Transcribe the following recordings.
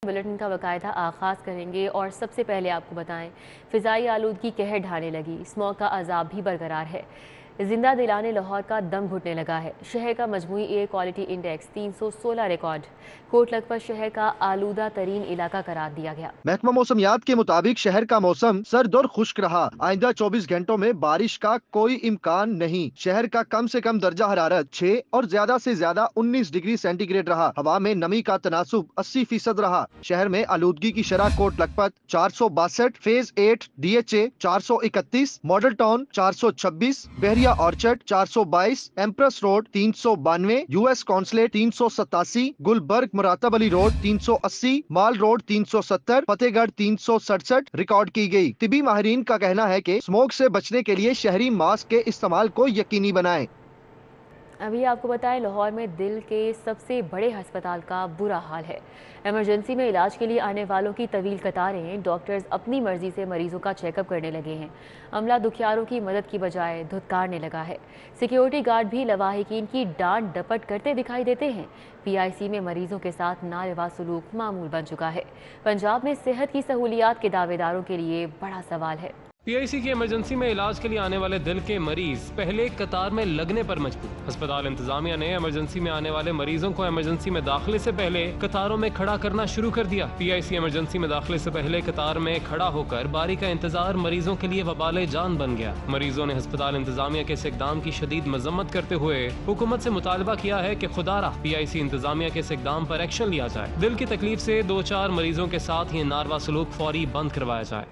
Bulletin का बाकायदा आगाज करेंगे और सबसे पहले आपको बताएं, फिजाई आलूदगी कहर ढाने लगी, स्मॉग का अजाब भी बरकरार है। जिंदा दिलाने लाहौर का दम घुटने लगा है। शहर का मजमूई air quality index 316 record. Kot Lakhpat शहर का आलूदा तरीन इलाका करार दिया गया। महकमा मौसमियात के मुताबिक शहर का मौसम सर्द और खुश्क रहा। आइंदा 24 घंटों में बारिश का कोई इम्कान नहीं। शहर का कम से कम दर्जा हरारत 6 और ज्यादा से ज्यादा 19 डिग्री सेंटीग्रेड रहा। हवा में नमी का तनासुब 80% रहा। शहर में आलूदगी की शरह Kot Lakhpat 462, phase 8 DHA 431, model town 426, Bahria orchard 422, empress road 392, US consulate 387, Gulberg Muratab Ali road 380, mall road 370, Fatehgarh 367 record की गई। तिबी माहिरीन का कहना है कि स्मोक से बचने के लिए शहरी मास्क के इस्तेमाल को यकीनी बनाएं। अभी आपको बताएं, लाहौर में दिल के सबसे बड़े अस्पताल का बुरा हाल है। इमरजेंसी में इलाज के लिए आने वालों की तवील कतारें। डॉक्टर्स अपनी मर्जी से मरीजों का चेकअप करने लगे हैं। अमला दुखियारों की मदद की बजाय धुतकारने लगा है। सिक्योरिटी गार्ड भी लवाहिकीन की डांट डपट करते दिखाई देते हैं। PIC में मरीजों के साथ नारवा सलूक मामूल बन चुका है। पंजाब में सेहत की सहूलियात के दावेदारों के लिए बड़ा सवाल है। PIC की इमरजेंसी में इलाज के लिए आने वाले दिल के मरीज पहले कतार में लगने पर मजबूर। अस्पताल इंतजामिया ने इमरजेंसी में आने वाले मरीजों को इमरजेंसी में दाखिले से पहले कतारों में खड़ा करना शुरू कर दिया। PIC इमरजेंसी में दाखिले से पहले कतार में खड़ा होकर बारी का इंतजार मरीजों के लिए वबाले जान बन गया। मरीजों ने अस्पताल इंतजामिया के इस इकदाम की शदीद मजम्मत करते हुए हुकूमत से मुतालबा किया है कि खुदारा PIC इंतजामिया के इस इकदाम पर एक्शन लिया जाए। दिल की तकलीफ से 2-4 मरीजों के साथ ये नारवा सलूक फौरी बंद करवाया जाए।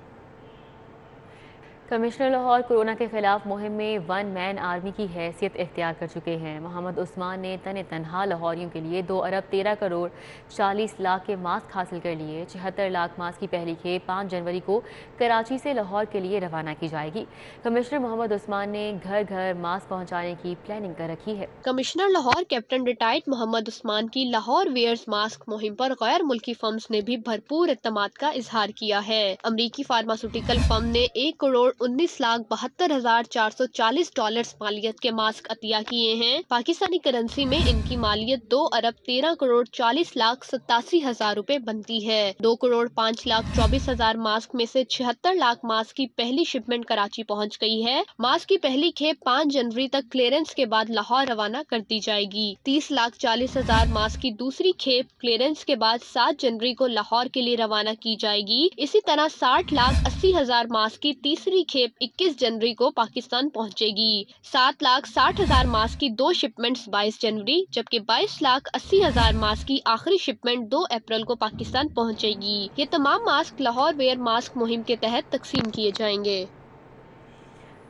कमिश्नर लाहौर कोरोना के खिलाफ मुहिम में 1 मैन आर्मी की हैसियत इख्तियार कर चुके हैं। मोहम्मद उस्मान ने तनहा लाहौरियों के लिए 2 अरब 13 करोड़ 40 लाख के मास्क हासिल कर लिए। 76 लाख मास्क की पहली खेप 5 जनवरी को कराची से लाहौर के लिए रवाना की जाएगी। कमिश्नर मोहम्मद उस्मान ने घर घर मास्क पहुँचाने की प्लानिंग कर रखी है। Commissioner Lahore captain retired Mohammad Usman की लाहौर वेयर्स मास्क मुहिम पर गैर मुल्की फर्म्स ने भी भरपूर एतमाद का इजहार किया है। अमरीकी फार्मास्यूटिकल फर्म ने 1 करोड़ 19,72,440 मालियत के मास्क अतिया किए हैं। पाकिस्तानी करेंसी में इनकी मालियत 2 अरब 13 करोड़ 40 लाख 87 हजार रुपए बनती है। 2 करोड़ 5 लाख 24 हजार मास्क में से 76 लाख मास्क की पहली शिपमेंट कराची पहुंच गई है। मास्क की पहली खेप 5 जनवरी तक क्लियरेंस के बाद लाहौर रवाना कर दी जाएगी। 30 लाख 40 हजार मास्क की दूसरी खेप क्लियरेंस के बाद 7 जनवरी को लाहौर के लिए रवाना की जाएगी। इसी तरह 60 लाख 80 हजार मास्क की तीसरी खेप 21 जनवरी को पाकिस्तान पहुंचेगी। 7 लाख 60 हजार मास्क की 2 शिपमेंट्स 22 जनवरी, जबकि 22 लाख 80 हजार मास्क की आखिरी शिपमेंट 2 अप्रैल को पाकिस्तान पहुंचेगी। ये तमाम मास्क लाहौर वेयर मास्क मुहिम के तहत तकसीम किए जाएंगे।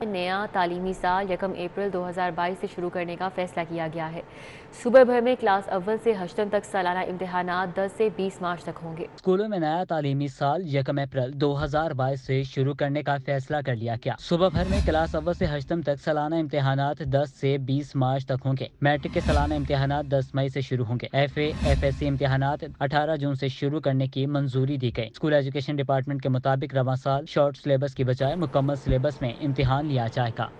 नया तालीमी साल 1 अप्रैल 2022 से शुरू करने का फैसला किया गया है। सूबे भर में क्लास अव्वल से अष्टम तक सालाना इम्तिहानात 10 से 20 मार्च तक होंगे। स्कूलों में नया तालीमी साल 1 अप्रैल 2022 से शुरू करने का फैसला कर लिया गया। सूबे भर में क्लास अव्वल से अष्टम तक सालाना इम्तिहानात 10 से 20 मार्च तक होंगे। मैट्रिक के सालाना इम्तिहानात 10 मई से शुरू होंगे। FA FSC इम्तिहानात 18 जून से शुरू करने की मंजूरी दी गई। स्कूल एजुकेशन डिपार्टमेंट के मुताबिक रवां साल शॉर्ट सिलेबस की बजाय मुकम्मल सिलेबस में इम्तिहान लिया जाएगा।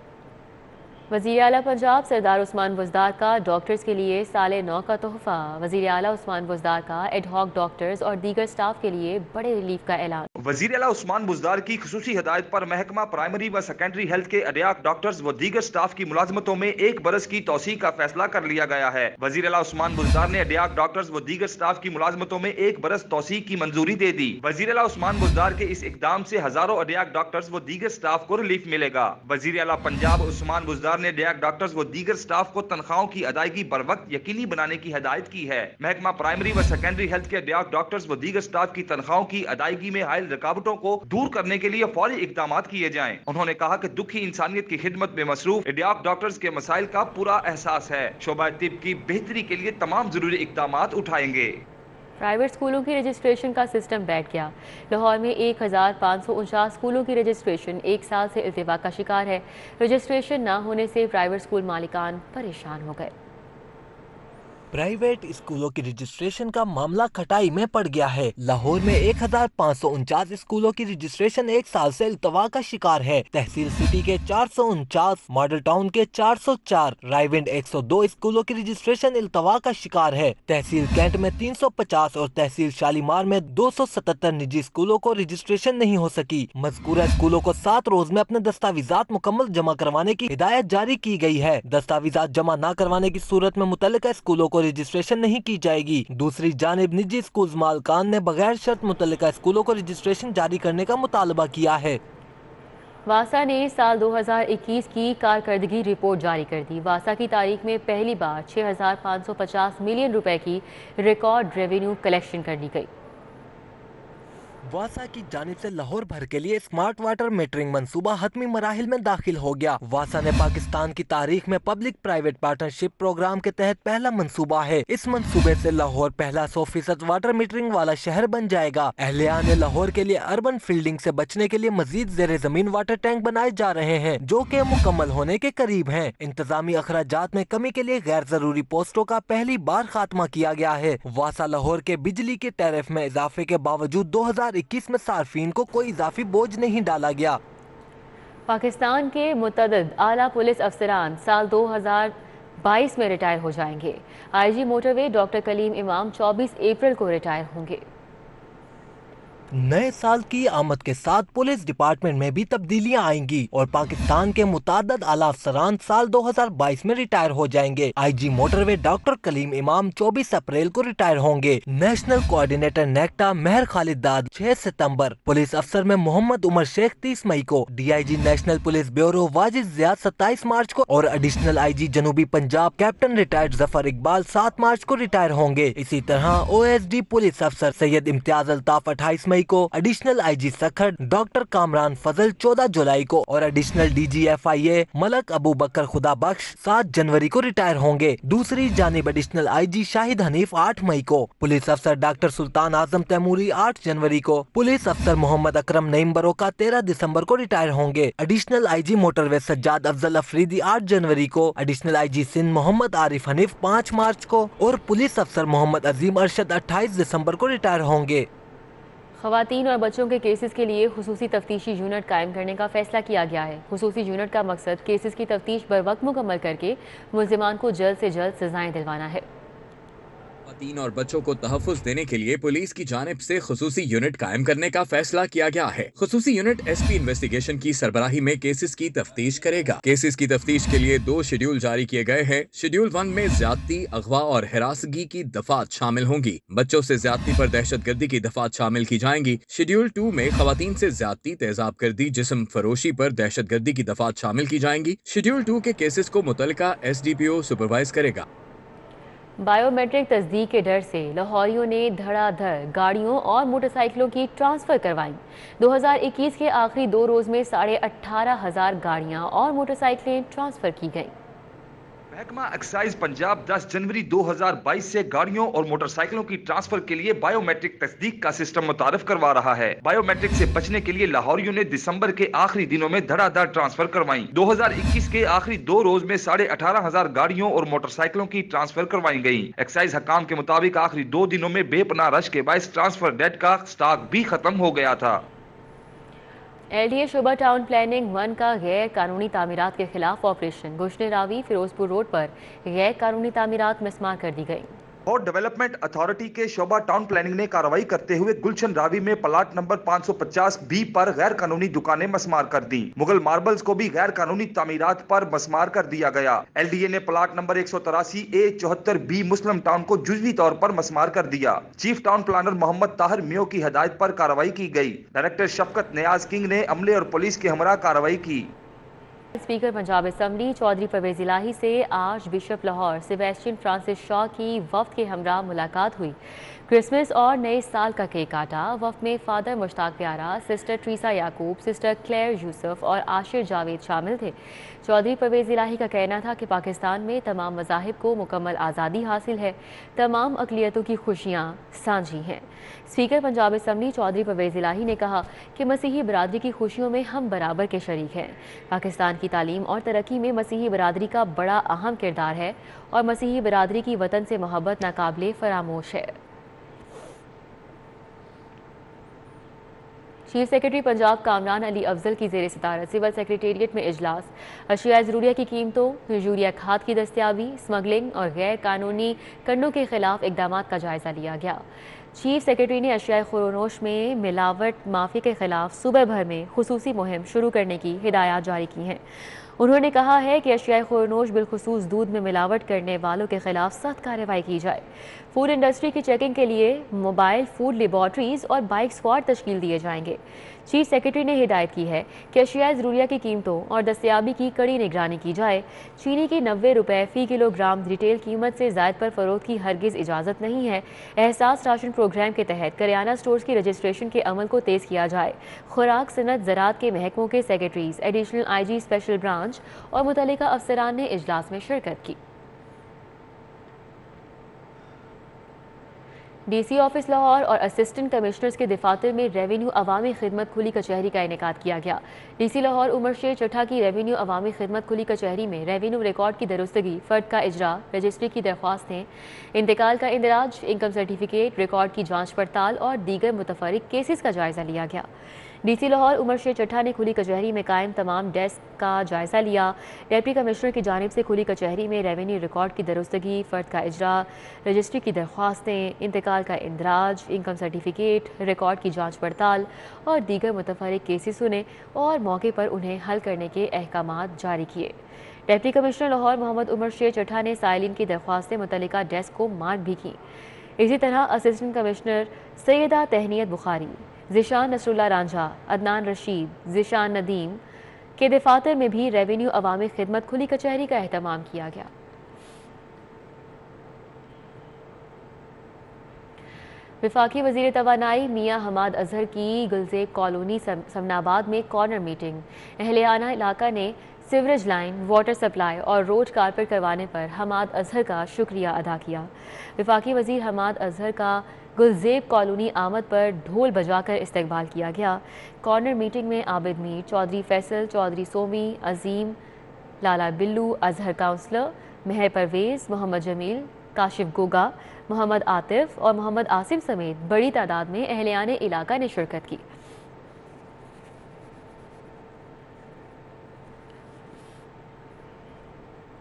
वज़ीर आला पंजाब सरदार उस्मान बुज़दार का डॉक्टर्स के लिए साले 9 का तोहफा। वज़ीर आला उस्मान बुज़दार का एडहॉक डॉक्टर्स और दीगर स्टाफ के लिए बड़े रिलीफ का ऐलान। वज़ीर आला उस्मान बुज़दार की खुसूसी हिदायत पर महकमा प्राइमरी व सेकेंडरी हेल्थ के एडहॉक डॉक्टर्स व दीगर स्टाफ की मुलाजमतों में 1 बरस की तौसी का फैसला कर लिया गया है। वज़ीर आला उस्मान बुज़दार ने एडहॉक डॉक्टर्स व दीगर स्टाफ की मुलाजमतों में 1 बरस तौसी की मंजूरी दे दी। वज़ीर आला उस्मान बुज़दार के इस इकदाम से हजारों एडहॉक डॉक्टर्स व दीगर स्टाफ को रिलीफ मिलेगा। वज़ीर आला पंजाब उस्मान बुज़दार ने एडहॉक डॉक्टर्स वो दीगर स्टाफ को तनख्वाहों की अदायगी बर वक्त यकीनी बनाने की हिदायत की है। महकमा प्राइमरी व सेकेंडरी हेल्थ के एडहॉक डॉक्टर्स व दीगर स्टाफ की तनख्वाहों की अदायगी में हायल रुकावटों को दूर करने के लिए फौरी इकदाम किए जाएं। उन्होंने कहा कि दुखी इंसानियत की खिदमत में मसरूफ एडहॉक डॉक्टर्स के मसाइल का पूरा एहसास है। शोबा तिब की बेहतरी के लिए तमाम जरूरी इकदाम उठाएंगे। प्राइवेट स्कूलों की रजिस्ट्रेशन का सिस्टम बैठ गया। लाहौर में 1549 स्कूलों की रजिस्ट्रेशन 1 साल से इल्तिवा का शिकार है। रजिस्ट्रेशन न होने से प्राइवेट स्कूल मालिकान परेशान हो गए। प्राइवेट स्कूलों की रजिस्ट्रेशन का मामला खटाई में पड़ गया है। लाहौर में 1549 स्कूलों की रजिस्ट्रेशन एक साल से इल्तवा का शिकार है। तहसील सिटी के 449, मॉडल टाउन के 404, रायविंड 102 स्कूलों की रजिस्ट्रेशन इल्तवा का शिकार है। तहसील कैंट में 350 और तहसील शालीमार में 277 निजी स्कूलों को रजिस्ट्रेशन नहीं हो सकी। मज़कूरा स्कूलों को 7 रोज में अपने दस्तावेजात मुकम्मल जमा करवाने की हिदायत जारी की गई है। दस्तावेजात जमा न करवाने की सूरत में मुतल्लिका स्कूलों को रजिस्ट्रेशन नहीं की जाएगी। दूसरी जानिब निजी स्कूल मालिकान ने बगैर शर्त मुतल्लिका स्कूलों को रजिस्ट्रेशन जारी करने का मुतालबा किया है। वासा ने साल 2021 की कारकर्दगी रिपोर्ट जारी कर दी। वासा की तारीख में पहली बार 6,550 मिलियन रुपए की रिकॉर्ड रेवेन्यू कलेक्शन कर दी गई। वासा की जानिब से लाहौर भर के लिए स्मार्ट वाटर मीटरिंग मंसूबा हतमी मराहिल में दाखिल हो गया। वासा ने पाकिस्तान की तारीख में पब्लिक प्राइवेट पार्टनरशिप प्रोग्राम के तहत पहला मंसूबा है। इस मंसूबे से लाहौर पहला 100% वाटर मीटरिंग वाला शहर बन जाएगा। अहलिया ने लाहौर के लिए अर्बन फील्डिंग से बचने के लिए मजीद ज़ेरे जमीन वाटर टैंक बनाए जा रहे हैं, जो के मुकम्मल होने के करीब हैं। इंतजामी अखराजात में कमी के लिए गैर जरूरी पोस्टों का पहली बार खात्मा किया गया है। वासा लाहौर के बिजली के टैरिफ में इजाफे के बावजूद 2021 में सार्फिन को कोई इजाफी बोझ नहीं डाला गया। पाकिस्तान के मुतअद्दिद आला पुलिस अफसरान साल 2022 में रिटायर हो जाएंगे। आईजी मोटरवे डॉक्टर कलीम इमाम 24 अप्रैल को रिटायर होंगे। नए साल की आमद के साथ पुलिस डिपार्टमेंट में भी तब्दीलियां आएंगी और पाकिस्तान के मुताद्दद आला अफसरान साल 2022 में रिटायर हो जाएंगे। आईजी मोटरवे डॉक्टर कलीम इमाम 24 अप्रैल को रिटायर होंगे। नेशनल कोऑर्डिनेटर नेक्टा महर खालिद दाद 6 सितंबर, पुलिस अफसर में मोहम्मद उमर शेख 30 मई को, DIG national police bureau Wajid Ziad 27 March को और एडिशनल आईजी जनूबी Punjab captain retired Zafar Iqbal 7 March को रिटायर होंगे। इसी तरह ओएसडी पुलिस अफसर सैयद इम्तियाज अल्ताफ 28 मई को, additional IG Sukkur doctor Kamran Fazal 14 जुलाई को और additional DG FIA Malik Abu Bakar Khuda Bakhsh 7 जनवरी को रिटायर होंगे। दूसरी जानिब एडिशनल आईजी शाहिद हनीफ 8 मई को, पुलिस अफसर डॉक्टर सुल्तान आजम तैमूरी 8 जनवरी को, पुलिस अफसर मोहम्मद अकरम नईम बरोका 13 दिसंबर को रिटायर होंगे। Additional IG motorway Sajjad Afzal Afridi 8 जनवरी को, एडिशनल आईजी सिंध मोहम्मद आरिफ हनीफ 5 मार्च को और पुलिस अफसर मोहम्मद अजीम अरशद 28 दिसंबर को रिटायर होंगे। ख़वातीन और बच्चों के केसेस के लिए खुसूसी तफ्तीशी यूनिट कायम करने का फैसला किया गया है। खुसूसी यूनिट का मकसद केसेस की तफ्तीश बर वक्त मुकम्मल करके मुल्ज़िमान को जल्द से जल्द सजाएं दिलवाना है। ख़वातीन और बच्चों को तहफ़्फ़ुज़ देने के लिए पुलिस की जानिब से खुसूसी यूनिट कायम करने का फैसला किया गया है। खुसूसी यूनिट एसपी इन्वेस्टिगेशन की सरबराही में केसेस की तफ्तीश करेगा। केसेस की तफ्तीश के लिए 2 शेड्यूल जारी किए गए हैं। शेड्यूल 1 में ज्यादती, अगवा और हिरासगी की दफात शामिल होंगी। बच्चों से ज्यादती पर दहशतगर्दी की दफात शामिल की जाएंगी। शेड्यूल 2 में ख़वातीन से ज्यादती, तेजाब गर्दी, जिस्म फरोशी पर दहशतगर्दी की दफात शामिल की जाएंगी। शेड्यूल 2 के केसेस को मुतल्लिका SDPO सुपरवाइज करेगा। बायोमेट्रिक तस्दीक के डर से लाहौरियों ने धड़ाधड़ गाड़ियों और मोटरसाइकिलों की ट्रांसफ़र करवाई। 2021 के आखिरी 2 रोज़ में 18,500 गाड़ियां और मोटरसाइकिलें ट्रांसफ़र की गईं। महकमा एक्साइज पंजाब 10 जनवरी 2022 से गाड़ियों और मोटरसाइकिलों की ट्रांसफर के लिए बायोमेट्रिक तस्दीक का सिस्टम मुतारिफ करवा रहा है। बायोमेट्रिक से बचने के लिए लाहौरियों ने दिसंबर के आखिरी दिनों में धड़ाधड़ ट्रांसफर करवाई। 2021 के आखिरी 2 रोज में 18,500 गाड़ियों और मोटरसाइकिलों की ट्रांसफर करवाई गई। एक्साइज हकाम के मुताबिक आखिरी 2 दिनों में बेपनाह रश के बायस ट्रांसफर डेट का स्टॉक भी खत्म हो गया था। LDA शोबा टाउन प्लानिंग 1 का गैर कानूनी तामीरात के खिलाफ ऑपरेशन। गुश्ने रावी फिरोजपुर रोड पर गैर कानूनी तामीरात मिसमार कर दी गई। और डेवलपमेंट अथॉरिटी के शोबा टाउन प्लानिंग ने कार्रवाई करते हुए गुलशन रावी में प्लाट नंबर 550B पर गैर कानूनी दुकानें मसमार कर दी। मुगल मार्बल्स को भी गैर कानूनी तामीरात पर मसमार कर दिया गया। LDA ने प्लाट नंबर 183A 74B मुस्लिम टाउन को जुजवी तौर पर मसमार कर दिया। Chief town planner Mohammad Tahir Mayo की हिदायत पर कार्रवाई की गई। डायरेक्टर शफकत नियाज किंग ने अमले और पुलिस के हमरा कार्रवाई की। स्पीकर पंजाब असम्बली चौधरी परवेज इलाही से arch bishop Lahore Sebastian Francis Shaw की वफ्द के हमरा मुलाकात हुई। क्रिसमस और नए साल का केक काटा। वफ़द में फादर मुश्ताक प्यारा, सिस्टर ट्रीसा याकूब, सिस्टर क्लेयर यूसुफ और आशिर जावेद शामिल थे। चौधरी परवेज़ इलाही का कहना था कि पाकिस्तान में तमाम मज़ाहिब को मुकम्मल आज़ादी हासिल है, तमाम अक़लियतों की खुशियाँ साझी हैं। स्पीकर पंजाब असम्बली चौधरी परवेज़ इलाही ने कहा कि मसीही बरादरी की खुशियों में हम बराबर के शरीक हैं। पाकिस्तान की तालीम और तरक्की में मसीही बरादरी का बड़ा अहम किरदार है और मसीही बरादरी की वतन से मोहब्बत नाकाबिले फरामोश है। चीफ सेक्रेटरी पंजाब कामरान अली अफजल की ज़ेर सदारत सिविल सेक्रेटेरिएट में इजलास। अशिया ज़रूरिया की कीमतों, यूरिया खाद की दस्तियाबी, स्मगलिंग और गैर कानूनी कंडों के खिलाफ इकदाम का जायज़ा लिया गया। चीफ सेक्रेटरी ने अशिया खुरोनोश में मिलावट माफी के खिलाफ सूबे भर में खुसूसी मुहिम शुरू करने की हिदायत जारी की हैं। उन्होंने कहा है कि अशिया खुरोनोश बिलखुसूस दूध में मिलावट करने वालों के खिलाफ सख्त कार्रवाई की जाए। फूड इंडस्ट्री की चेकिंग के लिए मोबाइल फूड लेबॉर्ट्रीज और बाइक स्क्वाड तश्कील दिए जाएंगे। चीफ सेक्रेटरी ने हिदायत की है कि अशिया ज़रूरिया की कीमतों और दस्तियाबी की कड़ी निगरानी की जाए। चीनी की 90 रुपये फ़ी किलोग्राम रिटेल कीमत से ज़ायद पर फ़रोख्त की हरगिज़ इजाज़त नहीं है। एहसास राशन प्रोग्राम के तहत करियाना स्टोर्स की रजिस्ट्रेशन के अमल को तेज़ किया जाए। खुराक सनत ज़राअत के महकमों के secretaries, additional IG special branch और मुतल्लिका अफसरान ने इजलास में शिरकत की। DC ऑफिस लाहौर और असिस्टेंट कमिश्नर्स के दफातर में रेवेन्यू अवामी खिदमत खुली कचहरी का इनेकाद किया गया। DC लाहौर उमर शेर चट्ठा की रेवेन्यू अवामी खिदमत खुली कचहरी में रेवेन्यू रिकॉर्ड की दुरुस्तगी, फ़र्द का इजरा, रजिस्ट्री की दरख्वास्तें, इंतकाल का इंदराज, इनकम सर्टिफिकेट, रिकॉर्ड की जाँच पड़ताल और दीगर मुतफरिक केसेस का जायज़ा लिया गया। DC लाहौर उमर शेर चट्ठा ने खुली कचहरी में कायम तमाम डेस्क का जायज़ा लिया। डिप्टी कमिश्नर की जानिब से खुली कचहरी में रेवेन्यू रिकॉर्ड की दुरुस्तगी, फ़र्द का इजरा, रजिस्ट्री की दरख्वास्तें, इंतकाल का इंदराज, इनकम सर्टिफिकेट, रिकॉर्ड की जाँच पड़ताल और दीगर मुतफरिक केसेस सुने और मौके पर उन्हें हल करने के अहकामात जारी किए। डिप्टी कमिश्नर लाहौर मोहम्मद उमर शेर चट्ठा ने साइलिन की दरख्वास्तें मुतल्लिका डेस्क को मार्क भी की। इसी तरह असिस्टेंट कमिश्नर सैयदा तहनीत बुखारी, ज़िशान नसरुल्ला रांझा, अदनान रशीद, ज़िशान नदीम के दफातर में भी रेवेन्यू अवामी खिदमत खुली कचहरी का एहतमाम किया गया। वफाकी वज़ीर तवानाई मियाँ हमाद अजहर की गुलज़ेब कॉलोनी समनाबाद में कॉर्नर मीटिंग। अहलियाना इलाका ने सीवरेज लाइन, वाटर सप्लाई और रोड कारपेट करवाने पर हमाद अजहर का शुक्रिया अदा किया। वफाकी वज़ीर हमाद अजहर का गुलज़ेब कॉलोनी आमद पर ढोल बजाकर इस्तकबाल किया गया। कॉर्नर मीटिंग में आबिद मीर, चौधरी फैसल, चौधरी सोमी, अजीम, लाला बिल्लू, अजहर काउंसलर, मेहर परवेज़, मोहम्मद जमील, काशिफ गोगा, मोहम्मद आतिफ और मोहम्मद आसिम समेत बड़ी तादाद में अहलियाने इलाका ने शिरकत की।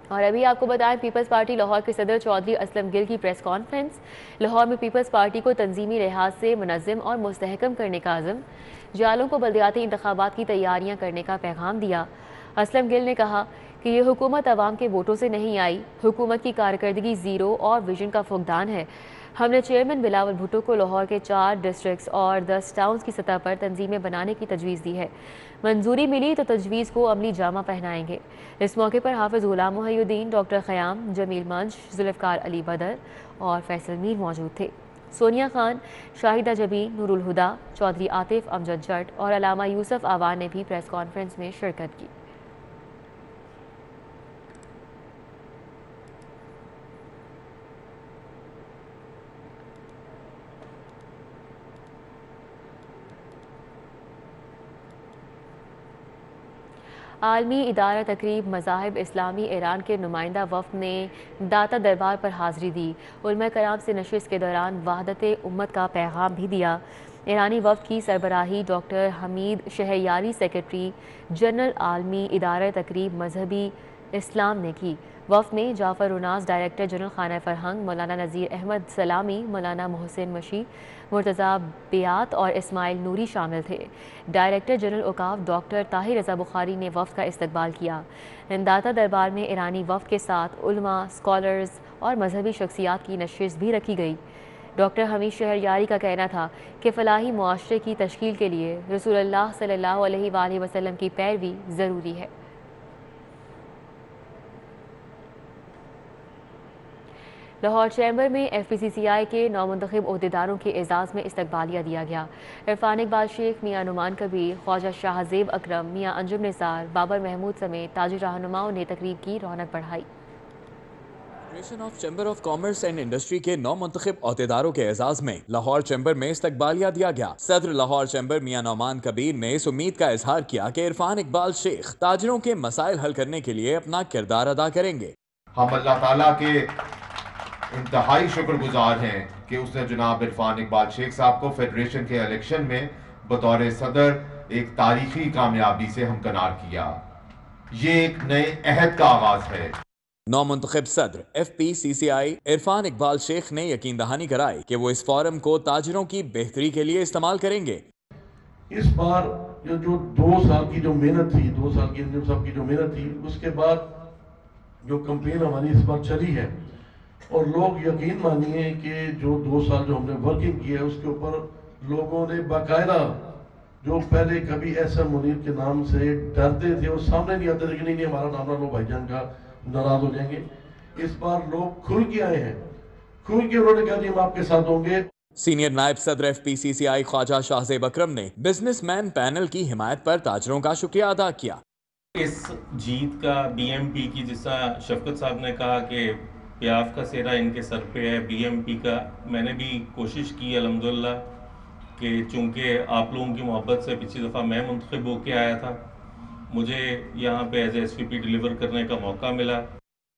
और अभी आपको बताएं, पीपल्स पार्टी लाहौर के सदर चौधरी असलम गिल की प्रेस कॉन्फ्रेंस। लाहौर में पीपल्स पार्टी को तंजीमी लिहाज से मुनज़्ज़म और मुस्तहकम करने का अज़्म, जालों को बल्दियाती इंतखाबात की तैयारियां करने का पैगाम दिया। असलम गिल ने कहा कि ये हुकूमत अवाम के वोटों से नहीं आई, हुकूमत की कारकर्दगी ज़ीरो और विजन का फुकदान है। हमने चेयरमैन बिलावल भुट्टो को लाहौर के 4 डिस्ट्रिक्ट्स और 10 टाउन्स की सतह पर तंजीमें बनाने की तजवीज़ दी है। मंजूरी मिली तो तजवीज़ को अमली जामा पहनाएंगे। इस मौके पर हाफिज़ गुलाम मुहय्युद्दीन, डॉक्टर ख़याम, जमील मंच, जुल्फ़कार अली बदर और फैसल मीर मौजूद थे। सोनिया खान, शाहिदा जबीन, नूरुल हुदा, चौधरी आतिफ, अमजद जट और अलामा यूसुफ आवान ने भी प्रेस कॉन्फ्रेंस में शिरकत की। आलमी इदारा तकरीब मज़ाहिब इस्लामी ईरान के नुमाइंदा वफ़द ने दाता दरबार पर हाज़री दी। उलमा कराम से नशिस्त के दौरान वहदत उम्मत का पैगाम भी दिया। ईरानी वफ़द की सरबराही डॉक्टर हमीद शहरयारी, सेक्रेटरी जनरल आलमी इदारा तकरीब मजहबी इस्लाम ने की। वफ़द में जाफ़र उनास, डायरेक्टर जनरल खाना फरहंग, मौलाना नज़ीर अहमद सलामी, मौलाना मोहसिन मशी, मुर्तज़ा बियात और इस्माइल नूरी शामिल थे। डायरेक्टर जनरल औकाफ डॉक्टर ताहिर रज़ा बुखारी ने वफ़द का इस्तकबाल किया। दाता दरबार में ईरानी वफ़द के साथ उलमा, स्कॉलर्स और मजहबी शख्सियात की नशिस्त भी रखी गई। डॉक्टर हमीद शहरयारी का कहना था कि फ़लाही मुआशरे की तश्कील के लिए रसूलुल्लाह सल्लल्लाहु अलैहि वसल्लम की पैरवी ज़रूरी है। لاہور چیمبر میں FPCCI کے نومنتخب عہدیداروں کے اعزاز میں استقبالیہ دیا گیا۔ عرفان اقبال شیخ، میاں نعمان کبیر، خواجہ شاہ زیب اکرم، میاں انجم نثار، بابر محمود سمیت تاجر رہنماؤں نے تقریب کی رونق بڑھائی۔ Federation of chamber of commerce and industry کے نو منتخب عہدیداروں کے اعزاز میں لاہور چیمبر میں استقبالیہ دیا گیا۔ صدر لاہور چیمبر میاں نعمان کبیر نے اس امید کا اظہار کیا کہ عرفان اقبال شیخ تاجروں کے مسائل حل کرنے کے لیے اپنا کردار ادا کریں گے۔ ہم اللہ تعالیٰ کے انتہائی شکر گزار ہیں کہ اس نے جناب عرفان اقبال شیخ صاحب کو فیڈریشن کے الیکشن میں بطور صدر ایک تاریخی کامیابی سے ہمکنار کیا۔ یہ ایک نئے عہد کا آغاز ہے۔ نو منتخب صدر FPCCI عرفان اقبال شیخ نے یقین دہانی کرائی کہ وہ اس فورم کو تاجروں کی بہتری کے لیے استعمال کریں گے۔ اس بار جو 2 سال کی جو محنت تھی، 2 سال کی انجم صاحب کی جو محنت تھی، اس کے بعد جو کمپین ہماری اس بار چلی ہے، اور لوگ یقین مانیے کہ جو 2 سال جو ہم نے ورکنگ کی ہے اس کے اوپر لوگوں نے باقاعدہ، جو پہلے کبھی SM منیر کے نام سے ڈرتے تھے اور سامنے نہیں آتے تھے کہ نہیں ہمارا نام نہ لو بھائی جان کا ناراض ہو جائیں گے، اس بار لوگ کھل کے آئے ہیں، کھل کے انہوں نے کہا جی ہم آپ کے ساتھ ہوں گے۔ سینئر نائب صدر FPCCI خواجہ شاہ زیب اکرم نے بزنس مین پینل کی حمایت پر تاجروں کا شکریہ ادا کیا۔ اس جیت کا BMP کی، جس طرح شفقت صاحب نے کہا کہ پیاف کا سیرا ان کے سر پہ ہے، BMP کا میں نے بھی کوشش کی الحمدللہ کہ چونکہ آپ لوگوں کی محبت سے پچھلی دفعہ میں منتخب ہو کے آیا تھا، مجھے یہاں پہ ایز اے SVP ڈیلیور کرنے کا موقع ملا۔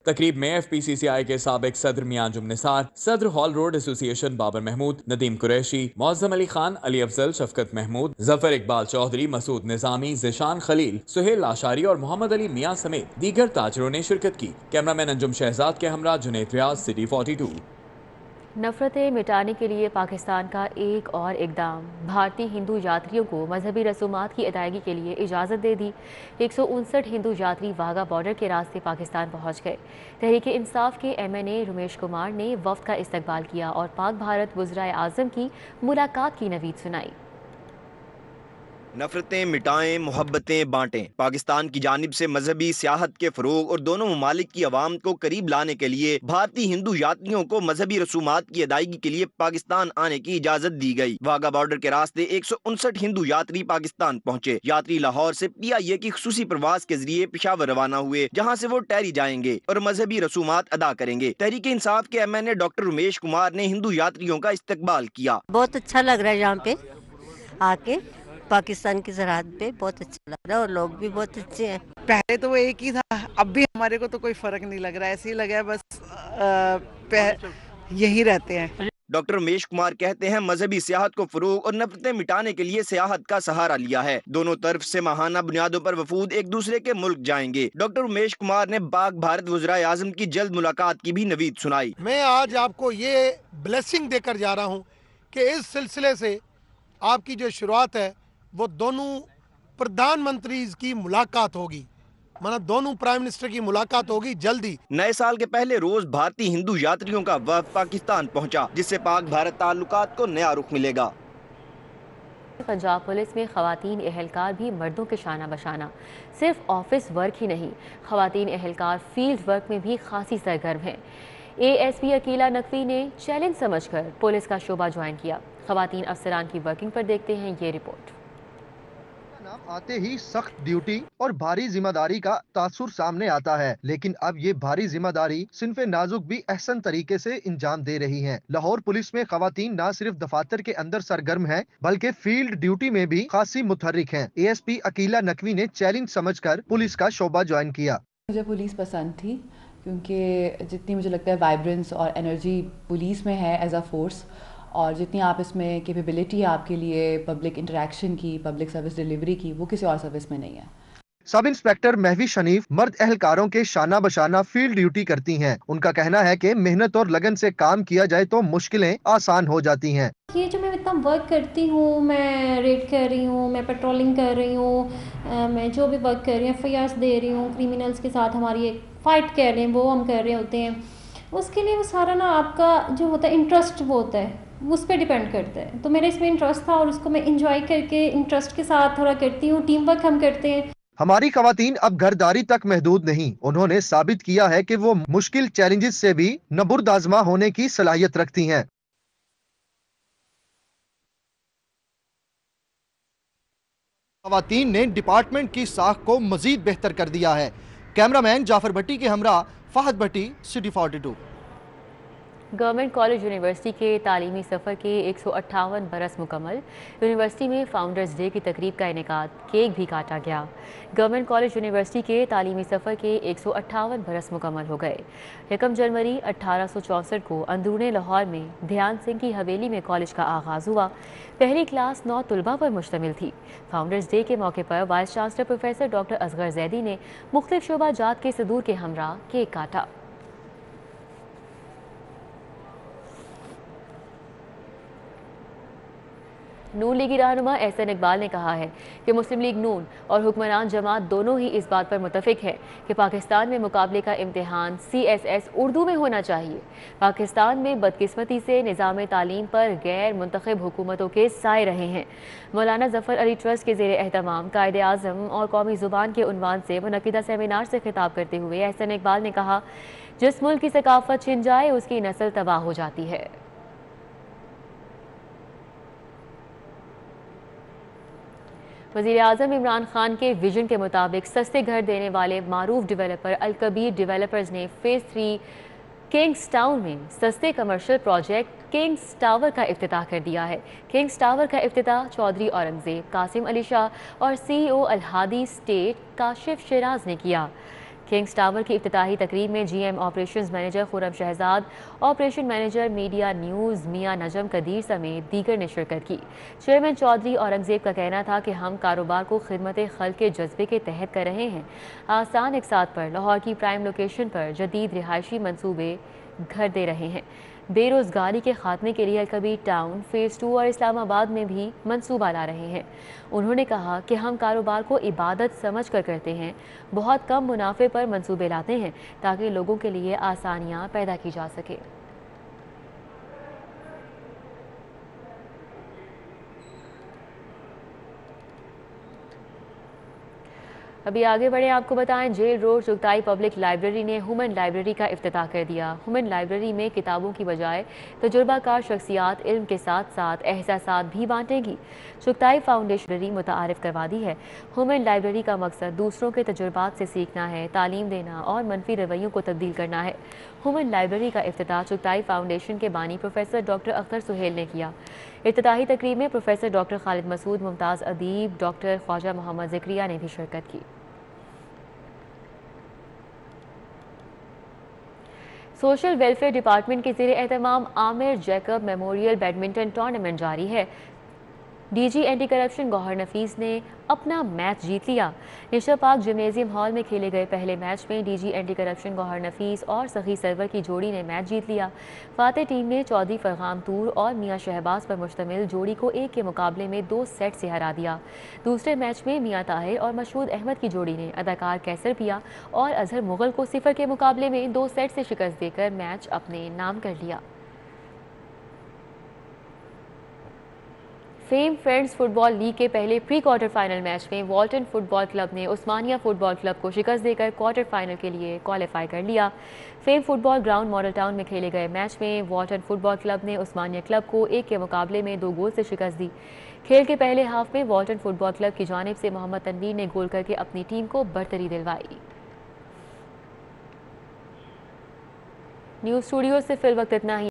تقریب میں FPCCI کے سابق صدر میاں انجم نثار، صدر ہال روڈ ایسوسی ایشن بابر محمود، ندیم قریشی، معظم علی خان، علی افضل، شفقت محمود، ظفر اقبال چودھری، مسعود نظامی، ذیشان خلیل، سہیل لاشاری اور محمد علی میاں سمیت دیگر تاجروں نے شرکت کی۔ کیمرامین انجم شہزاد کے ہمراہ جنید ریاض، سٹی 42۔ نفرتیں مٹانے کے لیے پاکستان کا ایک اور اقدام، بھارتی ہندو یاتریوں کو مذہبی رسومات کی ادائیگی کے لیے اجازت دے دی۔ 159 ہندو یاتری واہگہ بارڈر کے راستے پاکستان پہنچ گئے۔ تحریک انصاف کے MNA رمیش کمار نے وفد کا استقبال کیا اور پاک بھارت وزرائے اعظم کی ملاقات کی نوید سنائی۔ نفرتیں مٹائیں، محبتیں بانٹیں، پاکستان کی جانب سے مذہبی سیاحت کے فروغ اور دونوں ممالک کی عوام کو قریب لانے کے لیے بھارتی ہندو یاتریوں کو مذہبی رسومات کی ادائیگی کے لیے پاکستان آنے کی اجازت دی گئی۔ واہگہ بارڈر کے راستے 159 ہندو یاتری پاکستان پہنچے۔ یاتری لاہور سے PIA کی خصوصی پرواز کے ذریعے پشاور روانہ ہوئے، جہاں سے وہ ٹہری جائیں گے اور مذہبی رسومات ادا کریں گے۔ تحریک انصاف کے MNA ڈاکٹر رمیش کمار نے ہندو یاتریوں کا استقبال کیا۔ بہت اچھا لگ رہا ہے یہاں پہ آ کے، پاکستان کی سرحد پہ بہت اچھا لگ رہا ہے اور لوگ بھی بہت اچھے ہیں۔ پہلے تو وہ ایک ہی تھا، اب بھی ہمارے کو تو کوئی فرق نہیں لگ رہا ہے، ایسے ہی لگا ہے بس یہی رہتے ہیں۔ ڈاکٹر رمیش کمار کہتے ہیں مذہبی سیاحت کو فروغ اور نفرتیں مٹانے کے لیے سیاحت کا سہارا لیا ہے۔ دونوں طرف سے ماہانہ بنیادوں پر وفود ایک دوسرے کے ملک جائیں گے۔ ڈاکٹر رمیش کمار نے پاک بھارت وزرائے اعظم کی جلد ملاقات کی بھی نوید سنائی۔ میں آج آپ کو یہ بلیسنگ دے کر جا رہا ہوں کہ اس سلسلے سے آپ کی جو شروعات ہے وہ دونوں پردھان منتریز کی ملاقات ہوگی، مطلب دونوں پرائم منسٹر کی ملاقات ہوگی جلدی۔ نئے سال کے پہلے روز بھارتی ہندو یاتریوں کا وفد پاکستان پہنچا، جس سے پاک بھارت تعلقات کو نیا رخ ملے گا۔ پنجاب پولیس میں خواتین اہلکار بھی مردوں کے شانہ بشانہ، صرف آفس ورک ہی نہیں، خواتین اہلکار فیلڈ ورک میں بھی خاصی سرگرم ہیں۔ ASP عقیلہ نقوی نے چیلنج سمجھ کر پولیس کا شعبہ جوائن کیا۔ خواتین افسران کی ورکنگ پر دیکھتے ہیں یہ رپورٹ۔ آتے ہی سخت ڈیوٹی اور بھاری ذمہ داری کا تاثر سامنے آتا ہے، لیکن اب یہ بھاری ذمہ داری صنف نازک بھی احسن طریقے سے انجام دے رہی ہیں۔ لاہور پولیس میں خواتین نہ صرف دفاتر کے اندر سرگرم ہیں بلکہ فیلڈ ڈیوٹی میں بھی خاصی متحرک ہیں۔ ASP عقیلہ نقوی نے چیلنج سمجھ کر پولیس کا شعبہ جوائن کیا۔ مجھے پولیس پسند تھی کیونکہ جتنی مجھے لگتا ہے وائبرنس اور انرجی پولیس میں ہے ایز اے فورس، اور جتنی آپ اس میں کیپیبلٹی ہے آپ کے لیے پبلک انٹریکشن کی، پبلک سروس ڈیلیوری کی، وہ کسی اور سروس میں نہیں ہے۔ سب انسپیکٹر مہوی شنیف مرد اہلکاروں کے شانہ بشانہ فیلڈ ڈیوٹی کرتی ہیں۔ ان کا کہنا ہے کہ محنت اور لگن سے کام کیا جائے تو مشکلیں آسان ہو جاتی ہیں۔ یہ جو میں اتنا ورک کرتی ہوں، میں ریڈ کر رہی ہوں، میں پیٹرولنگ کر رہی ہوں، میں جو بھی ورک کر رہی ہوں، FIRs دے رہی ہوں، کریمنلز کے ساتھ ہماری ایک فائٹ کر رہے ہیں وہ ہم کر رہے ہوتے ہیں، اس کے لیے وہ سارا نا آپ کا جو ہوتا ہے انٹرسٹ وہ ہوتا ہے، اس پہ ڈیپینڈ کرتا ہے۔ تو میرا اس میں انٹرسٹ تھا اور اس کو میں انجوائے کر کے انٹرسٹ کے ساتھ تھوڑا کرتی ہوں، ٹیم ورک ہم کرتے ہیں۔ हमारी खवातीन अब घरदारी तक महदूद नहीं, उन्होंने साबित किया है कि वो मुश्किल चैलेंजेस से भी नबुर्द आज़मा होने की सलाहियत रखती हैं। खवातीन ने डिपार्टमेंट की साख को मजीद बेहतर कर दिया है। कैमरामैन जाफर भट्टी के हमरा फहद भट्टी, सिटी 42। गवर्नमेंट कॉलेज यूनिवर्सिटी के तालीमी सफ़र के 158 बरस मुकम्मल। यूनिवर्सिटी में फाउंडर्स डे की तकरीब का इनेकाद, केक भी काटा गया। गवर्नमेंट कॉलेज यूनिवर्सिटी के तालीमी सफ़र के 158 बरस मुकम्मल हो गए। 1 जनवरी 1864 को अंदरूने लाहौर में ध्यान सिंह की हवेली में कॉलेज का आगाज़ हुआ। पहली क्लास 9 तुलबा पर मुश्तमिल थी। फाउंडर्स डे के मौके पर vice chancellor professor doctor Asghar Zaidi ने मुख्तलिफ शोबा जात के सदूर के हमरा केक काटा। नून लीगी रहनुमा एहसन इकबाल ने कहा है कि मुस्लिम लीग नून और हुक्मरान जमात दोनों ही इस बात पर मुत्तफिक है कि पाकिस्तान में मुकाबले का इम्तिहान CSS उर्दू में होना चाहिए। पाकिस्तान में बदकिस्मती से निज़ाम तालीम पर गैर मुंतखब हुकूमतों के साए रहे हैं। मौलाना जफर अली ट्रस्ट के ज़ेर एहतमाम कायदे आज़म और कौमी ज़ुबान के उन्वान से मुनक़िदा सेमिनार से खिताब करते हुए एहसन इकबाल ने कहा, जिस मुल्क की सकाफत छिन जाए उसकी नस्ल तबाह हो जाती है। वज़ीर आज़म इमरान खान के विजन के मुताबिक सस्ते घर देने वाले मारूफ डेवलपर अल कबीर डेवलपर्स ने फेज़ 3 किंग्स टाउन में सस्ते कमर्शियल प्रोजेक्ट किंग्स टावर का इफ्तिताह कर दिया है। किंग्स टावर का इफ्तिताह चौधरी औरंगज़ेब, कासिम अली शाह और CEO अल हादी स्टेट काशिफ शिराज ने किया। किंग्स टावर की इफ्तिताही तकरीब में GM operations manager Khurram Shahzad, operation manager media news Mian Najam Qadeer समेत दीगर ने शिरकत की। चेयरमैन चौधरी औरंगज़ेब का कहना था कि हम कारोबार को खिदमत खल्क के जज्बे के तहत कर रहे हैं। आसान इकसात पर लाहौर की प्राइम लोकेशन पर जदीद रिहायशी मंसूबे घर दे रहे हैं। बेरोज़गारी के खात्मे के लिए अल कबीर टाउन फेज़ 2 और इस्लामाबाद में भी मंसूबा ला रहे हैं। उन्होंने कहा कि हम कारोबार को इबादत समझ कर करते हैं, बहुत कम मुनाफे पर मंसूबे लाते हैं ताकि लोगों के लिए आसानियाँ पैदा की जा सके। अभी आगे बढ़े, आपको बताएं jail road Chughtai public library ने हुमन लाइब्रेरी का इफ्तिताह कर दिया। हुमन लाइब्रेरी में किताबों की बजाय तजुर्बाकार शख्सियात इल्म के साथ साथ एहसासात भी बांटेगी। चुगताई फाउंडेशन मुतारिफ करवा दी है। हुमन लाइब्रेरी का मकसद दूसरों के तजुर्बात से सीखना है, तालीम देना और मनफी रवैयों को तब्दील करना है। हुमन लाइब्रेरी का इफ्तिताह चुगताई फाउंडेशन के बानी प्रोफेसर डॉक्टर अख्तर सुहेल ने किया। इफ्तिताही तकरीब में professor doctor Khalid Masood, Mumtaz Adeeb, doctor Khwaja Mohammad Zakariya ने भी शिरकत की। सोशल वेलफेयर डिपार्टमेंट के ज़ेरे एहतमाम Aamir Jacob memorial badminton tournament जारी है। DG anti corruption Gohar Nafees ने अपना मैच जीत लिया। निशा पार्क जिम्नेजियम हॉल में खेले गए पहले मैच में DG एंटी करप्शन गौहर नफीस और सखी सरवर की जोड़ी ने मैच जीत लिया। फातेह टीम ने चौधरी फरगाम तूर और मियां शहबाज पर मुश्तमिल जोड़ी को 1 के मुकाबले में 2 सेट से हरा दिया। दूसरे मैच में मियां ताहिर और मशहूद अहमद की जोड़ी ने अदाकार कैसर पिया और अजहर मुगल को 0 के मुकाबले में 2 सेट से शिकस्त देकर मैच अपने नाम कर लिया। फेम फ्रेंड्स फुटबॉल लीग के पहले प्री क्वार्टर फाइनल मैच में वॉल्टन फुटबॉल क्लब ने उस्मानिया फुटबॉल क्लब को शिकस्त देकर क्वार्टर फाइनल के लिए क्वालिफाई कर लिया। Fame football ground model town में खेले गए मैच में वॉल्टन फुटबॉल क्लब ने उस्मानिया क्लब को 1 के मुकाबले में 2 गोल से शिकस्त दी। खेल के पहले हाफ में वॉल्टन फुटबॉल क्लब की जानिब से मोहम्मद तनवीर ने गोल करके अपनी टीम को बरतरी दिलवाई। न्यूज़ स्टूडियो से फिल वक्त इतना ही।